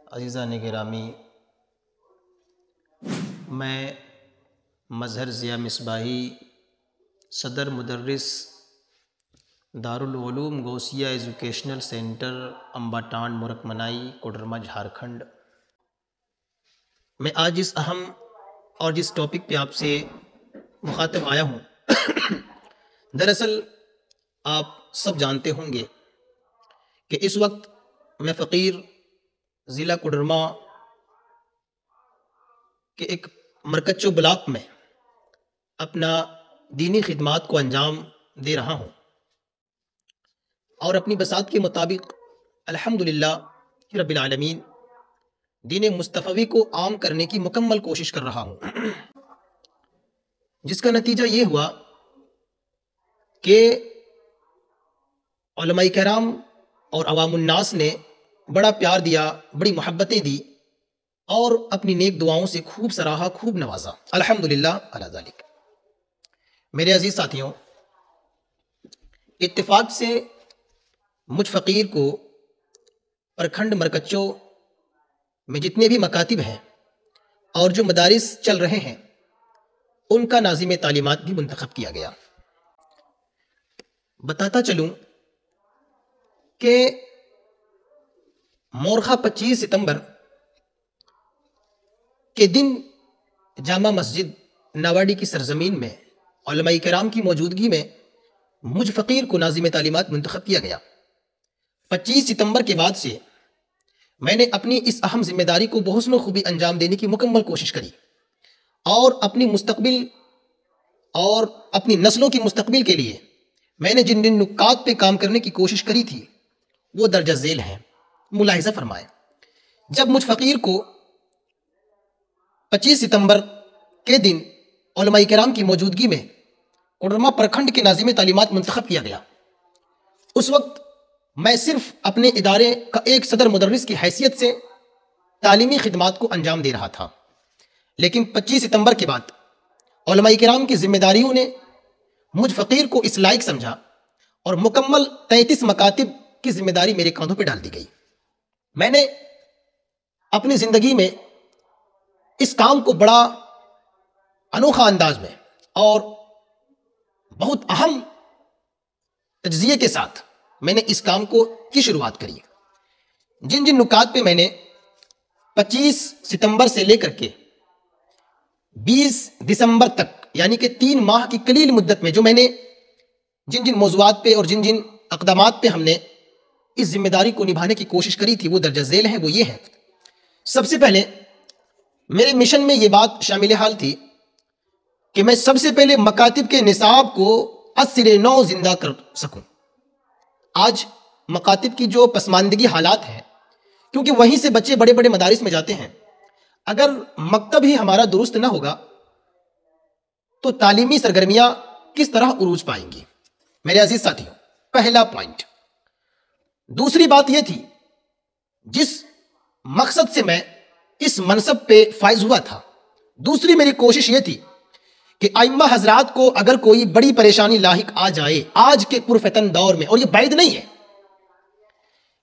عزیزان گرامی، میں مظہر ضیاء مصباحی، صدر مدرس دارالعلوم غوثیہ ایجوکیشنل سینٹر امباٹان مرکمنائی کوڈرما جھارکھنڈ، میں آج اس اہم اور جس ٹاپک پہ آپ سے مخاطب آیا ہوں دراصل آپ سب جانتے ہوں گے کہ اس وقت میں فقیر ضلع کوڈرما کے ایک مرکچو بلاک میں اپنا دینی خدمات کو انجام دے رہا ہوں اور اپنی بساط کے مطابق الحمدللہ رب العالمین دین مصطفی کو عام کرنے کی مکمل کوشش کر رہا ہوں، جس کا نتیجہ یہ ہوا کہ علماء کرام اور عوام الناس نے بڑا پیار دیا، بڑی محبتیں دی اور اپنی نیک دعاؤں سے خوب سراہا، خوب نوازا، الحمدللہ علی ذالک۔ میرے عزیز ساتھیوں، اتفاق سے مجھ فقیر کو پرکھنڈ مرکچوں میں جتنے بھی مکاتب ہیں اور جو مدارس چل رہے ہیں ان کا ناظم تعلیمات بھی منتخب کیا گیا۔ بتاتا چلوں کہ مورخہ 25 ستمبر کے دن جامع مسجد ناواڈی کی سرزمین میں علماء کرام کی موجودگی میں مجھ فقیر کو ناظم تعلیمات منتخب کیا گیا۔ 25 ستمبر کے بعد سے میں نے اپنی اس اہم ذمہ داری کو بحسن و خوبی انجام دینے کی مکمل کوشش کری اور اپنی مستقبل اور اپنی نسلوں کی مستقبل کے لیے میں نے جن نکات پہ کام کرنے کی کوشش کری تھی وہ درجہ ذیل ہیں، ملاحظہ فرمائیں۔ جب مجھ فقیر کو 25 ستمبر کے دن علماء کرام کی موجودگی میں کوڈرما پرکھنڈ کے ناظم تعلیمات منتخب کیا گیا، اس وقت میں صرف اپنے ادارے کا ایک صدر مدرس کی حیثیت سے تعلیمی خدمات کو انجام دے رہا تھا، لیکن 25 ستمبر کے بعد علماء کرام کی ذمہ داریوں نے مجھ فقیر کو اس لائق سمجھا اور مکمل 33 مکاتب کی ذمہ داری میرے کاندھوں پہ ڈال دی گئی۔ میں نے اپنی زندگی میں اس کام کو بڑا انوکھا انداز میں اور بہت اہم تجزیے کے ساتھ میں نے اس کام کی شروعات کری۔ جن نکات پہ میں نے 25 ستمبر سے لے کر کے 20 دسمبر تک یعنی کہ 3 ماہ کی قلیل مدت میں جو میں نے جن موضوعات پہ اور جن اقدامات پہ ہم نے اس ذمہ داری کو نبھانے کی کوشش کری تھی وہ درجہ ذیل ہیں، وہ یہ ہیں۔ سب سے پہلے میرے مشن میں یہ بات شامل حال تھی کہ میں سب سے پہلے مکاتب کے نصاب کو از نو زندہ کر سکوں۔ آج مکاتب کی جو پسماندگی حالات ہیں، کیونکہ وہیں سے بچے بڑے بڑے مدارس میں جاتے ہیں، اگر مکتب ہی ہمارا درست نہ ہوگا تو تعلیمی سرگرمیاں کس طرح عروج پائیں گی؟ میرے عزیز ساتھیوں، پہلا پوائنٹ۔ دوسری بات یہ تھی، جس مقصد سے میں اس منصب پہ فائز ہوا تھا، دوسری میری کوشش یہ تھی کہ ائمہ حضرات کو اگر کوئی بڑی پریشانی لاحق آ جائے آج کے پرفتن دور میں، اور یہ بعید نہیں ہے،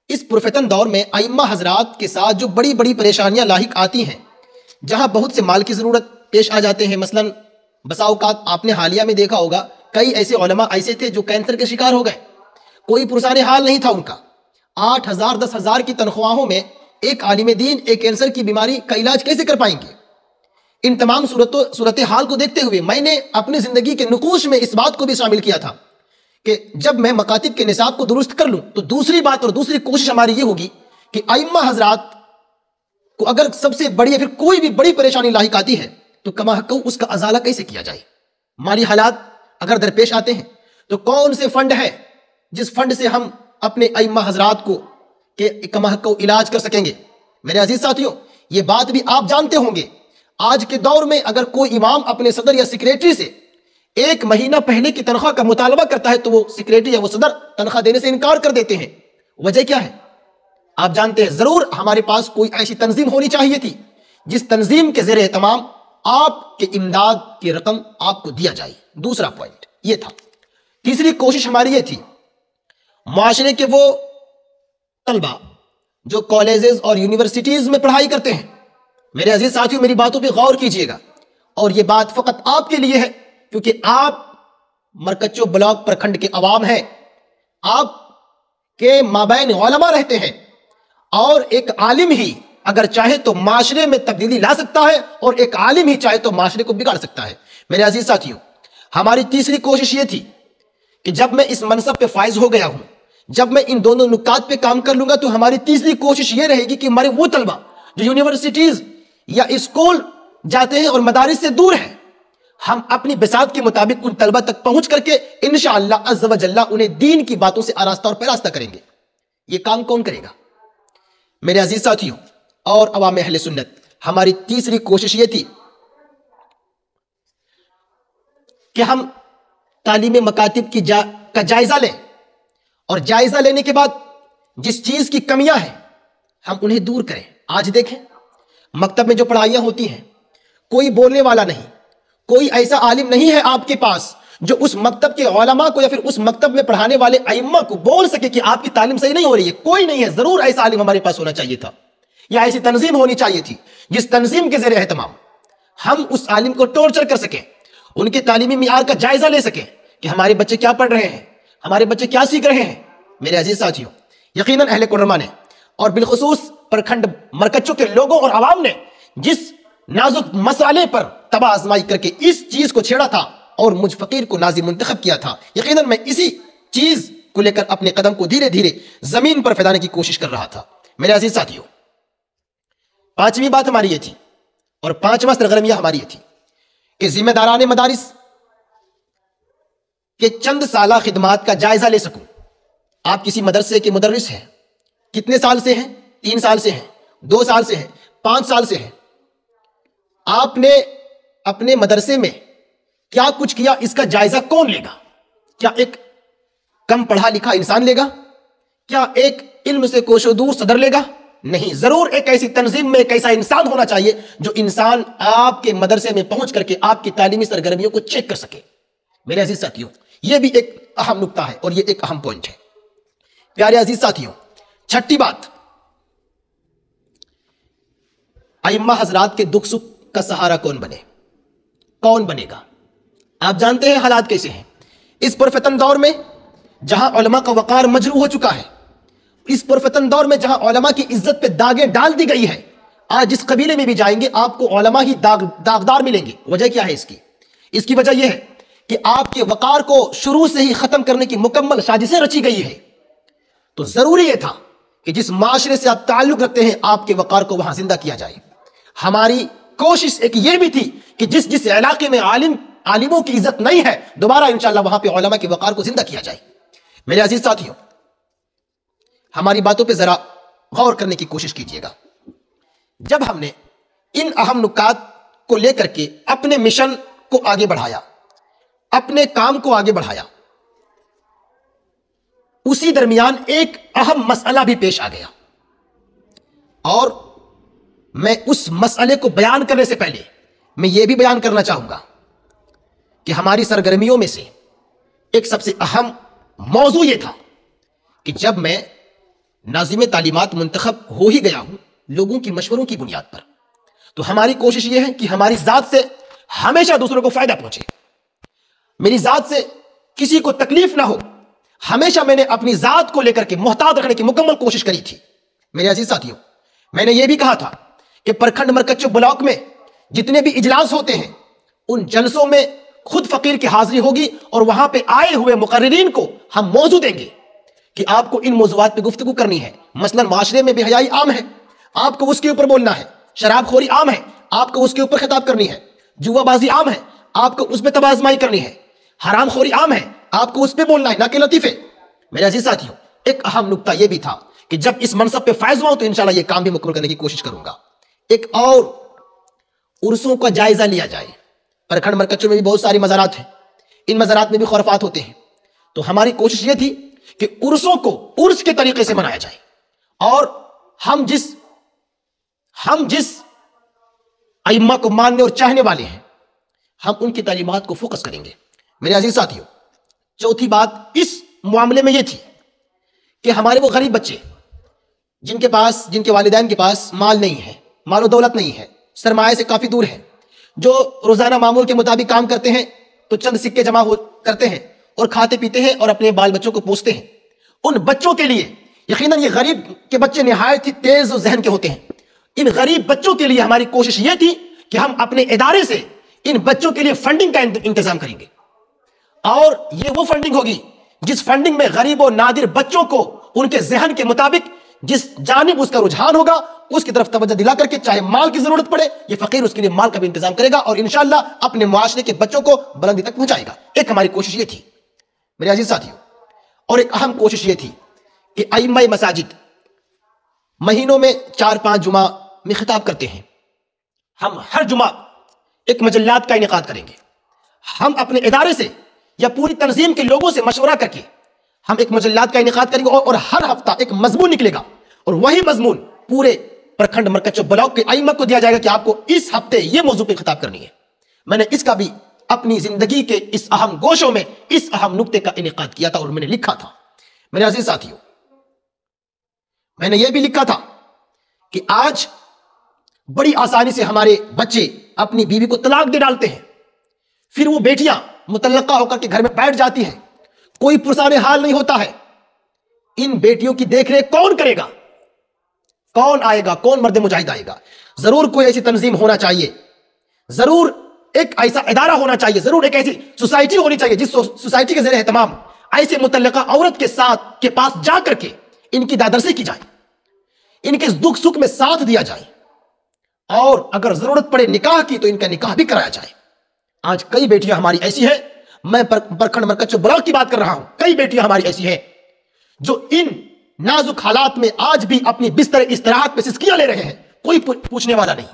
اس پرفتن دور میں ائمہ حضرات کے ساتھ جو بڑی بڑی پریشانیاں لاحق آتی ہیں، جہاں بہت سے مال کی ضرورت پیش آ جاتے ہیں، مثلا بسا اوقات آپ نے حالیہ میں دیکھا ہوگا کئی ایسے علماء ایسے تھے جو کینسر کے شکار ہو گئے، کوئی پرسان حال نہیں تھا ان کا، 8,000 10,000 کی تنخواہوں میں ایک عالم دین ایک کینسر کی بیماری کا علاج کیسے کر پائیں گے؟ ان تمام صورتحال کو دیکھتے ہوئے میں نے اپنی زندگی کے نقوش میں اس بات کو بھی شامل کیا تھا کہ جب میں مکاتب کے نصاب کو درست کر لوں تو دوسری بات اور دوسری کوشش ہماری یہ ہوگی کہ ائمہ حضرات کو اگر سب سے بڑی یا پھر کوئی بھی بڑی پریشانی لاحق آتی ہے تو کما حق اس کا ازالہ کیسے کیا جائے؟ مالی حالات اگر درپیش آتے ہیں تو کون سے فنڈ ہے جس فنڈ سے ہم اپنے ائمہ حضرات کو کہ کما حق علاج کر سکیں گے؟ میرے عزیز ساتھیوں، یہ بات بھی آپ جانتے ہوں گے، آج کے دور میں اگر کوئی امام اپنے صدر یا سیکریٹری سے 1 مہینہ پہلے کی تنخواہ کا مطالبہ کرتا ہے تو وہ سیکریٹری یا وہ صدر تنخواہ دینے سے انکار کر دیتے ہیں۔ وجہ کیا ہے؟ آپ جانتے ہیں، ضرور ہمارے پاس کوئی ایسی تنظیم ہونی چاہیے تھی جس تنظیم کے زیر اہتمام آپ کے امداد کی رقم آپ کو دیا جائے۔ دوسرا پوائنٹ یہ تھا۔ تیسری کوشش ہماری یہ تھی، معاشرے کے وہ طلبہ جو کالجز اور یونیورسٹیز میں پڑھائی کرتے ہیں، میرے عزیز ساتھیوں میری باتوں پہ غور کیجئے گا، اور یہ بات فقط آپ کے لیے ہے کیونکہ آپ مرکچو بلاک پرکھنڈ کے عوام ہیں، آپ کے مابین علماء رہتے ہیں، اور ایک عالم ہی اگر چاہے تو معاشرے میں تبدیلی لا سکتا ہے، اور ایک عالم ہی چاہے تو معاشرے کو بگاڑ سکتا ہے۔ میرے عزیز ساتھیوں، ہماری تیسری کوشش یہ تھی کہ جب میں اس منصب پہ فائز ہو گیا ہوں، جب میں ان دونوں نکات پہ کام کر لوں گا، تو ہماری تیسری کوشش یہ رہے گی کہ ہمارے وہ طلبہ جو یونیورسٹیز یا اسکول جاتے ہیں اور مدارس سے دور ہیں، ہم اپنی بساط کے مطابق ان طلبہ تک پہنچ کر کے انشاءاللہ عز و جل انہیں دین کی باتوں سے آراستہ اور پیراستہ کریں گے۔ یہ کام کون کرے گا؟ میرے عزیز ساتھیوں اور عوام اہل سنت، ہماری تیسری کوشش یہ تھی کہ ہم تعلیم مکاتب کا جائزہ لیں، اور جائزہ لینے کے بعد جس چیز کی کمیاں ہیں ہم انہیں دور کریں۔ آج دیکھیں مکتب میں جو پڑھائیاں ہوتی ہیں، کوئی بولنے والا نہیں، کوئی ایسا عالم نہیں ہے آپ کے پاس جو اس مکتب کے علماء کو یا پھر اس مکتب میں پڑھانے والے ائمہ کو بول سکے کہ آپ کی تعلیم صحیح نہیں ہو رہی ہے۔ کوئی نہیں ہے۔ ضرور ایسا عالم ہمارے پاس ہونا چاہیے تھا، یا ایسی تنظیم ہونی چاہیے تھی جس تنظیم کے زیر اہتمام ہم اس عالم کو ٹورچر کر سکیں، ان کے تعلیمی معیار کا جائزہ لے سکیں کہ ہمارے بچے کیا پڑھ رہے ہیں، ہمارے بچے کیا سیکھ رہے ہیں۔ میرے عزیز ساتھیوں، یقیناً اہل کرما نے اور بالخصوص پرکھنڈ مرکچوں کے لوگوں اور عوام نے جس نازک مسئلے پر تباہ آزمائی کر کے اس چیز کو چھیڑا تھا اور مجھ فقیر کو ناظم منتخب کیا تھا، یقیناً میں اسی چیز کو لے کر اپنے قدم کو دھیرے دھیرے زمین پر پھیلانے کی کوشش کر رہا تھا۔ میرے عزیز ساتھیوں، پانچویں بات ہماری یہ تھی اور پانچواں سرگرمیہ ہماری یہ تھی کہ ذمہ داران مدارس کے چند سالہ خدمات کا جائزہ لے سکوں۔ آپ کسی مدرسے کے مدرس ہیں، کتنے سال سے ہیں؟ 3 سال سے ہیں، 2 سال سے ہیں، 5 سال سے ہیں۔ آپ نے اپنے مدرسے میں کیا کچھ کیا، اس کا جائزہ کون لے گا؟ کیا ایک کم پڑھا لکھا انسان لے گا؟ کیا ایک علم سے کوش و دور صدر لے گا؟ نہیں، ضرور ایک ایسی تنظیم میں ایک ایسا انسان ہونا چاہیے جو انسان آپ کے مدرسے میں پہنچ کر کے آپ کی تعلیمی سرگرمیوں کو چیک کر سکے۔ میرے عزیز ساتھیوں، یہ بھی ایک اہم نکتہ ہے اور یہ ایک اہم پوائنٹ ہے۔ پیارے عزیز ساتھیوں، چھٹی بات، ائمہ حضرات کے دکھ سکھ کا سہارا کون بنے؟ کون بنے گا؟ آپ جانتے ہیں حالات کیسے ہیں اس پرفتن دور میں، جہاں علماء کا وقار مجروح ہو چکا ہے، اس پرفتن دور میں جہاں علماء کی عزت پہ داغیں ڈال دی گئی ہے۔ آج جس قبیلے میں بھی جائیں گے آپ کو علماء ہی داغدار ملیں گے۔ وجہ کیا ہے اس کی؟ اس کی وجہ یہ ہے کہ آپ کے وقار کو شروع سے ہی ختم کرنے کی مکمل سازشیں رچی گئی ہے۔ تو ضروری یہ تھا کہ جس معاشرے سے آپ تعلق رکھتے ہیں آپ کے وقار کو وہاں زندہ کیا جائے۔ ہماری کوشش ایک یہ بھی تھی کہ جس علاقے میں عالموں کی عزت نہیں ہے، دوبارہ انشاءاللہ وہاں پہ علماء کے وقار کو زندہ کیا جائے۔ میرے عزیز ساتھیوں، ہماری باتوں پہ ذرا غور کرنے کی کوشش کیجیے گا۔ جب ہم نے ان اہم نکات کو لے کر کے اپنے مشن کو آگے بڑھایا، اپنے کام کو آگے بڑھایا، اسی درمیان ایک اہم مسئلہ بھی پیش آ گیا، اور میں اس مسئلے کو بیان کرنے سے پہلے میں یہ بھی بیان کرنا چاہوں گا کہ ہماری سرگرمیوں میں سے ایک سب سے اہم موضوع یہ تھا کہ جب میں ناظم تعلیمات منتخب ہو ہی گیا ہوں لوگوں کی مشوروں کی بنیاد پر، تو ہماری کوشش یہ ہے کہ ہماری ذات سے ہمیشہ دوسروں کو فائدہ پہنچے، میری ذات سے کسی کو تکلیف نہ ہو۔ ہمیشہ میں نے اپنی ذات کو لے کر کے محتاط رکھنے کی مکمل کوشش کری تھی۔ میرے عزیز ساتھیوں، میں نے یہ بھی کہا تھا کہ پرکھنڈ مرکچ بلاک میں جتنے بھی اجلاس ہوتے ہیں ان جلسوں میں خود فقیر کی حاضری ہوگی، اور وہاں پہ آئے ہوئے مقررین کو ہم موضوع دیں گے کہ آپ کو ان موضوعات پہ گفتگو کرنی ہے۔ مثلا معاشرے میں بے حیائی عام ہے، آپ کو اس کے اوپر بولنا ہے، شراب خوری عام ہے، آپ کو اس کے اوپر خطاب کرنی ہے، جوا بازی عام ہے، آپ کو اس پہ تباہ آزمائی کرنی ہے، حرام خوری عام ہے، آپ کو اس پہ بولنا ہے، نہ کہ لطیفے۔ میرے عزیز ساتھیوں، ایک اہم نکتہ یہ بھی تھا کہ جب اس منصب پہ فائز ہوا تو انشاءاللہ یہ کام بھی مکمل کرنے کی کوشش کروں گا۔ ایک اور عرسوں کا جائزہ لیا جائے۔ پرکھنڈ مرکچوں میں بھی بہت ساری مزارات ہیں، ان مزارات میں بھی خرافات ہوتے ہیں، تو ہماری کوشش یہ تھی کہ عرسوں کو عرس کے طریقے سے منایا جائے، اور ہم جس ائمہ کو ماننے اور چاہنے والے ہیں ہم ان کی تعلیمات کو فوکس کریں گے۔ میرے عزیز ساتھیوں، چوتھی بات اس معاملے میں یہ تھی کہ ہمارے وہ غریب بچے جن کے والدین کے پاس مال نہیں ہے، مال و دولت نہیں ہے، سرمایہ سے کافی دور ہے، جو روزانہ معمول کے مطابق کام کرتے ہیں تو چند سکے جمع کرتے ہیں اور کھاتے پیتے ہیں اور اپنے بال بچوں کو پوستے ہیں، ان بچوں کے لیے یقیناً یہ غریب کے بچے نہایت ہی تیز و ذہن کے ہوتے ہیں، ان غریب بچوں کے لیے ہماری کوشش یہ تھی کہ ہم اپنے ادارے سے ان بچوں کے لیے فنڈنگ کا انتظام کریں گے، اور یہ وہ فنڈنگ ہوگی جس فنڈنگ میں غریب و نادر بچوں کو ان کے ذہن کے مطابق جس جانب اس کا رجحان ہوگا اس کی طرف توجہ دلا کر کے، چاہے مال کی ضرورت پڑے، یہ فقیر اس کے لیے مال کا بھی انتظام کرے گا اور انشاءاللہ اپنے معاشرے کے بچوں کو بلندی تک پہنچائے گا۔ ایک ہماری کوشش یہ تھی میرے عزیز ساتھیوں، اور ایک اہم کوشش یہ تھی کہ ائمہ مساجد مہینوں میں 4-5 جمعہ میں خطاب کرتے ہیں، ہم ہر جمعہ ایک مجلات کا انعقاد کریں گے، ہم اپنے ادارے سے یا پوری تنظیم کے لوگوں سے مشورہ کر کے ہم ایک مجلات کا انعقاد کریں گے اور ہر ہفتہ ایک مضمون نکلے گا، اور وہی مضمون پورے پرکھنڈ مرکز بلاک کے ائمہ کو دیا جائے گا کہ آپ کو اس ہفتے یہ موضوع پہ خطاب کرنی ہے۔ میں نے اس کا بھی اپنی زندگی کے اس اہم گوشوں میں اس اہم نقطے کا انعقاد کیا تھا اور میں نے لکھا تھا۔ میرے عزیز ساتھیوں، میں نے یہ بھی لکھا تھا کہ آج بڑی آسانی سے ہمارے بچے اپنی بیوی کو طلاق دے ڈالتے ہیں، پھر وہ بیٹیاں مطلقہ ہو کر کے گھر میں بیٹھ جاتی ہیں، کوئی پرسان حال نہیں ہوتا ہے۔ ان بیٹیوں کی دیکھ ریکھ کون کرے گا؟ کون آئے گا؟ کون مرد مجاہد آئے گا؟ ضرور کوئی ایسی تنظیم ہونا چاہیے، ضرور ایک ایسا ادارہ ہونا چاہیے، ضرور ایک ایسی سوسائٹی ہونی چاہیے جس سوسائٹی کے زیر اہتمام ایسے متعلقہ عورت کے پاس جا کر کے ان کی دادرسی کی جائے، ان کے دکھ سکھ میں ساتھ دیا جائے، اور اگر ضرورت پڑے نکاح کی تو ان کا نکاح بھی کرایا جائے۔ آج کئی بیٹیاں ہماری ایسی ہیں، میں پرکھنڈ مرکز بلاک کی بات کر رہا ہوں، کئی بیٹیاں ہماری ایسی ہیں جو ان نازک حالات میں آج بھی اپنی بستر استراحت پہ سسکیاں لے رہے ہیں، کوئی پوچھنے والا نہیں۔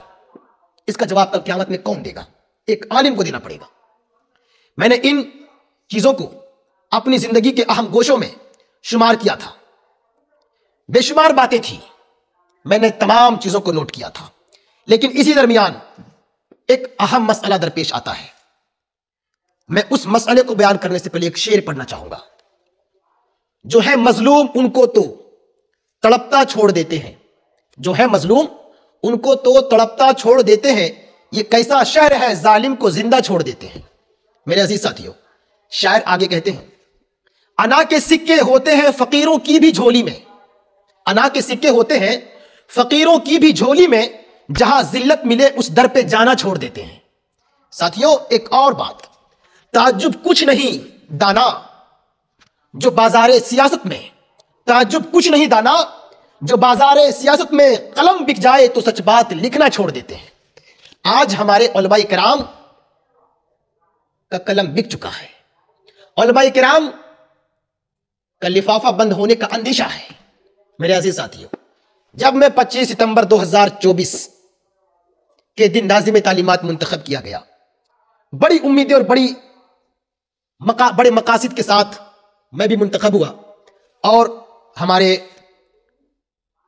اس کا جواب کل قیامت میں کون دے گا؟ ایک عالم کو دینا پڑے گا۔ میں نے ان چیزوں کو اپنی زندگی کے اہم گوشوں میں شمار کیا تھا، بے شمار باتیں تھیں، میں نے تمام چیزوں کو نوٹ کیا تھا، لیکن اسی درمیان ایک اہم مسئلہ درپیش آتا ہے۔ میں اس مسئلے کو بیان کرنے سے پہلے ایک شعر پڑھنا چاہوں گا۔ جو ہے مظلوم ان کو تو تڑپتا چھوڑ دیتے ہیں، جو ہے مظلوم ان کو تو تڑپتا چھوڑ دیتے ہیں، یہ کیسا شہر ہے ظالم کو زندہ چھوڑ دیتے ہیں۔ میرے عزیز ساتھیوں، شاعر آگے کہتے ہیں، انا کے سکے ہوتے ہیں فقیروں کی بھی جھولی میں، انا کے سکے ہوتے ہیں فقیروں کی بھی جھولی میں، جہاں ذلت ملے اس در پہ جانا چھوڑ دیتے ہیں۔ ساتھیوں، ایک اور بات، تعجب کچھ نہیں دانا جو بازار سیاست میں، تعجب کچھ نہیں دانا جو بازار سیاست میں قلم بک جائے تو سچ بات لکھنا چھوڑ دیتے ہیں۔ آج ہمارے علماء کرام کا قلم بک چکا ہے، علماء کرام کا لفافہ بند ہونے کا اندیشہ ہے۔ میرے عزیز ساتھیوں، جب میں 25 ستمبر 2024 کے دن ناظم تعلیمات منتخب کیا گیا، بڑی امیدیں اور بڑے مقاصد کے ساتھ میں بھی منتخب ہوا، اور ہمارے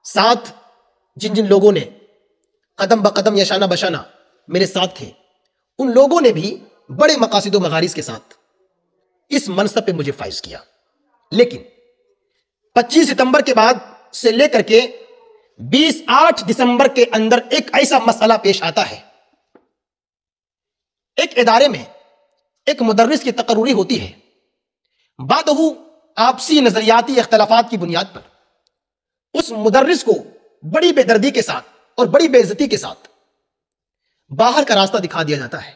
ساتھ جن جن لوگوں نے قدم بقدم یا شانہ بشانہ میرے ساتھ تھے، ان لوگوں نے بھی بڑے مقاصد و مغارض کے ساتھ اس منصب پہ مجھے فائز کیا۔ لیکن 25 ستمبر کے بعد سے لے کر کے 28 دسمبر کے اندر ایک ایسا مسئلہ پیش آتا ہے۔ ایک ادارے میں ایک مدرس کی تقرری ہوتی ہے، بات ہو آپسی نظریاتی اختلافات کی بنیاد پر اس مدرس کو بڑی بے دردی کے ساتھ اور بڑی بے عزتی کے ساتھ باہر کا راستہ دکھا دیا جاتا ہے۔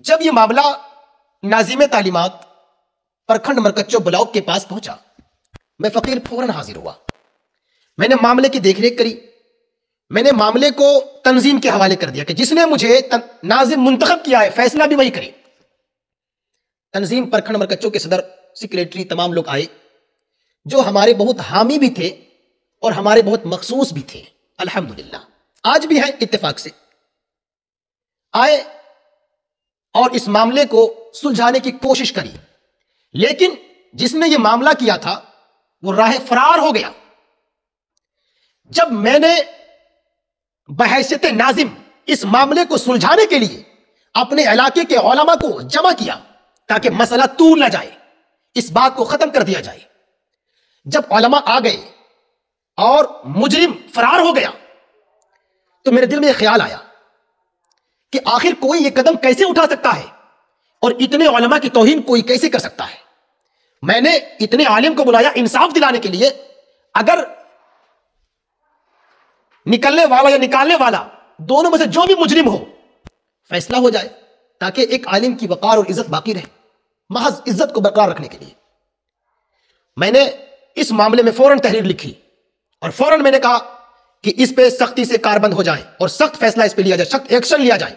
جب یہ معاملہ ناظم تعلیمات پرکھنڈ مرکز بلاک کے پاس پہنچا، میں فقیر فوراً حاضر ہوا، میں نے معاملے کی دیکھ ریکھ کری، میں نے معاملے کو تنظیم کے حوالے کر دیا کہ جس نے مجھے ناظم منتخب کیا ہے فیصلہ بھی وہی کرے۔ تنظیم پرکھنڈ مرکز کے صدر، سیکریٹری، تمام لوگ آئے جو ہمارے بہت حامی بھی تھے اور ہمارے بہت مخصوص بھی تھے، الحمدللہ آج بھی ہیں، اتفاق سے آئے اور اس معاملے کو سلجھانے کی کوشش کری، لیکن جس نے یہ معاملہ کیا تھا وہ راہ فرار ہو گیا۔ جب میں نے بحیثیت ناظم اس معاملے کو سلجھانے کے لیے اپنے علاقے کے علماء کو جمع کیا تاکہ مسئلہ طول نہ جائے، اس بات کو ختم کر دیا جائے، جب علماء آ گئے اور مجرم فرار ہو گیا تو میرے دل میں یہ خیال آیا کہ آخر کوئی یہ قدم کیسے اٹھا سکتا ہے اور اتنے علماء کی توہین کوئی کیسے کر سکتا ہے. میں نے اتنے عالم کو بلایا انصاف دلانے کے لیے. اگر نکلنے والا یا نکالنے والا دونوں میں سے جو بھی مجرم ہو فیصلہ ہو جائے تاکہ ایک عالم کی وقار اور عزت باقی رہے, محض عزت کو برقرار رکھنے کے لیے. میں نے اس معاملے میں فوراً تحریر لکھی اور فوراً میں نے کہا کہ اس پہ سختی سے کاربند ہو جائیں اور سخت فیصلہ اس پہ لیا جائے, سخت ایکشن لیا جائے.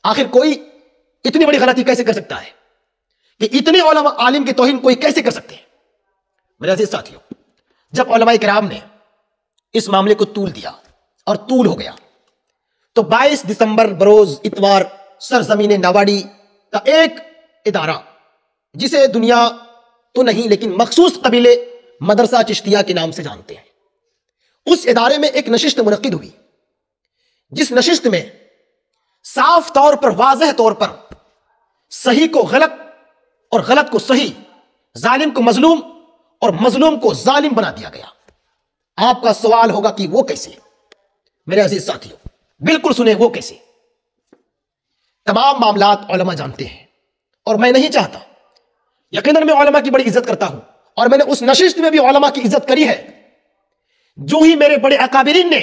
آخر کوئی اتنی بڑی غلطی کیسے کر سکتا ہے کہ اتنے علماء عالم کی توہین کوئی کیسے کر سکتے ہیں. میرے عزیز ساتھیوں, جب علماء کرام نے اس معاملے کو طول دیا اور طول ہو گیا تو 22 دسمبر بروز اتوار سرزمین نواڑی کا ایک ادارہ جسے دنیا تو نہیں لیکن مخصوص قبیلے مدرسہ چشتیہ کے نام سے جانتے ہیں, اس ادارے میں ایک نشست منعقد ہوئی جس نشست میں صاف طور پر واضح طور پر صحیح کو غلط اور غلط کو صحیح, ظالم کو مظلوم اور مظلوم کو ظالم بنا دیا گیا. آپ کا سوال ہوگا کہ وہ کیسے؟ میرے عزیز ساتھیوں بالکل سنیں, وہ کیسے؟ تمام معاملات علماء جانتے ہیں اور میں نہیں چاہتا, یقیناً میں علماء کی بڑی عزت کرتا ہوں اور میں نے اس نشست میں بھی علماء کی عزت کری ہے. جو ہی میرے بڑے اکابرین نے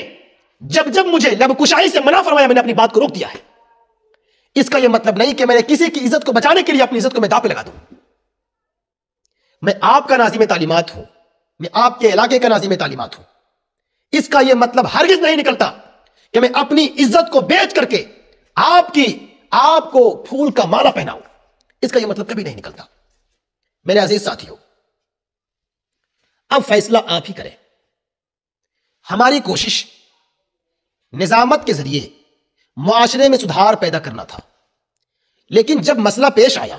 جب مجھے لب کشائی سے منع فرمایا میں نے اپنی بات کو روک دیا ہے. اس کا یہ مطلب نہیں کہ میں نے کسی کی عزت کو بچانے کے لیے اپنی عزت کو میں داؤ پہ لگا دوں. میں آپ کا ناظم تعلیمات ہوں, میں آپ کے علاقے کا ناظم تعلیمات ہوں. اس کا یہ مطلب ہرگز نہیں نکلتا کہ میں اپنی عزت کو بیچ کر کے آپ کو پھول کا مالا پہناؤں. اس کا یہ مطلب کبھی نہیں نکلتا. میرے عزیز ساتھیوں, اب فیصلہ آپ ہی کریں. ہماری کوشش نظامت کے ذریعے معاشرے میں سدھار پیدا کرنا تھا, لیکن جب مسئلہ پیش آیا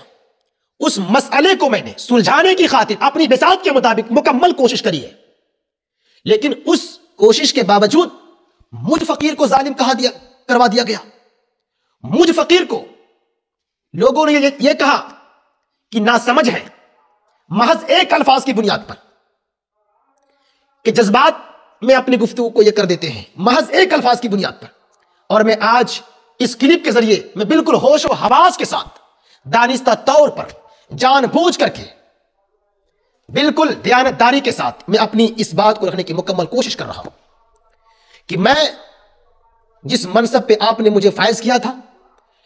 اس مسئلے کو میں نے سلجھانے کی خاطر اپنی بساط کے مطابق مکمل کوشش کری ہے. لیکن اس کوشش کے باوجود مجھ فقیر کو ظالم کروا دیا گیا. مجھ فقیر کو لوگوں نے یہ کہا کہ ناسمجھ ہے, محض ایک الفاظ کی بنیاد پر کہ جذبات میں اپنی گفتگو کو یہ کر دیتے ہیں, محض ایک الفاظ کی بنیاد پر. اور میں آج اس کلپ کے ذریعے میں بالکل ہوش و حواس کے ساتھ دانستہ طور پر جان بوجھ کر کے بالکل دیانتداری کے ساتھ میں اپنی اس بات کو رکھنے کی مکمل کوشش کر رہا ہوں کہ میں جس منصب پہ آپ نے مجھے فائز کیا تھا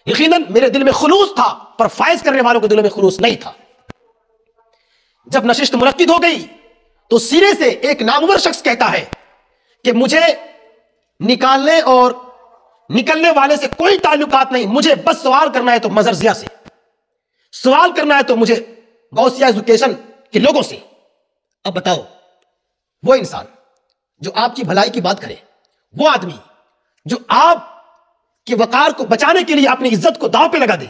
یقیناً میرے دل میں خلوص تھا, پر فائز کرنے والوں کے دلوں میں خلوص نہیں تھا. جب نشست منعقد ہو گئی تو سرے سے ایک نامور شخص کہتا ہے کہ مجھے نکالنے اور نکلنے والے سے کوئی تعلقات نہیں, مجھے بس سوال کرنا ہے تو مظہر ضیاء سے, سوال کرنا ہے تو مجھے غوثیہ ایجوکیشن کے لوگوں سے. اب بتاؤ, وہ انسان جو آپ کی بھلائی کی بات کرے, وہ آدمی جو آپ کے وقار کو بچانے کے لیے اپنی عزت کو داؤ پہ لگا دے,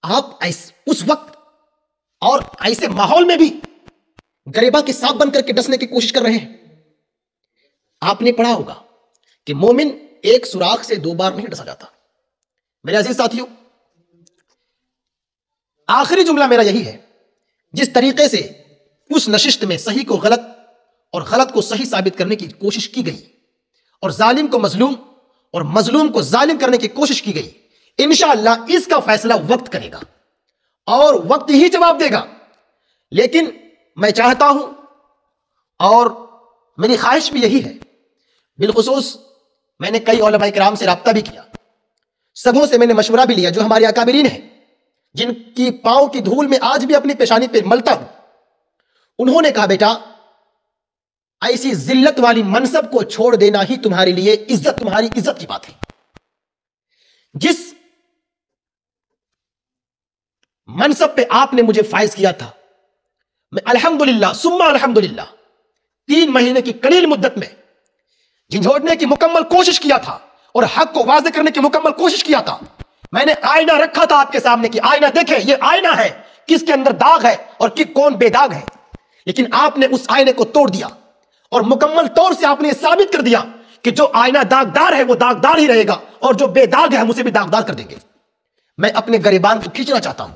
آپ اس وقت اور ایسے ماحول میں بھی گریباں کے سانپ بن کر کے ڈسنے کی کوشش کر رہے ہیں. آپ نے پڑھا ہوگا کہ مومن ایک سوراخ سے 2 بار نہیں ڈسا جاتا. میرے عزیز ساتھیوں, آخری جملہ میرا یہی ہے, جس طریقے سے اس نشست میں صحیح کو غلط اور غلط کو صحیح ثابت کرنے کی کوشش کی گئی اور ظالم کو مظلوم اور مظلوم کو ظالم کرنے کی کوشش کی گئی, انشاءاللہ اس کا فیصلہ وقت کرے گا اور وقت ہی جواب دے گا. لیکن میں چاہتا ہوں اور میری خواہش بھی یہی ہے, بالخصوص میں نے کئی علماء کرام سے رابطہ بھی کیا, سبوں سے میں نے مشورہ بھی لیا جو ہمارے اکابرین ہیں, جن کی پاؤں کی دھول میں آج بھی اپنی پیشانی پہ ملتا ہوں. انہوں نے کہا بیٹا ایسی ذلت والی منصب کو چھوڑ دینا ہی تمہارے لیے تمہاری عزت کی بات ہے. جس منصب پہ آپ نے مجھے فائز کیا تھا, میں الحمدللہ ثم الحمدللہ 3 مہینے کی قلیل مدت میں جھنجھوڑنے کی مکمل کوشش کیا تھا اور حق کو واضح کرنے کی مکمل کوشش کیا تھا. میں نے آئینہ رکھا تھا آپ کے سامنے کہ آئینہ دیکھیں, یہ آئینہ ہے, کس کے اندر داغ ہے اور کون بے داغ ہے. لیکن آپ نے اس آئینے کو توڑ دیا اور مکمل طور سے آپ نے یہ ثابت کر دیا کہ جو آئینہ داغدار ہے وہ داغدار ہی رہے گا اور جو بے داغ ہے ہم اسے بھی داغدار کر دیں گے. میں اپنے گریبان کو کھینچنا چاہتا ہوں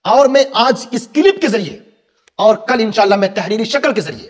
اور میں آج اس کلپ کے ذریعے اور کل انشاءاللہ میں تحریری شکل کے ذریعے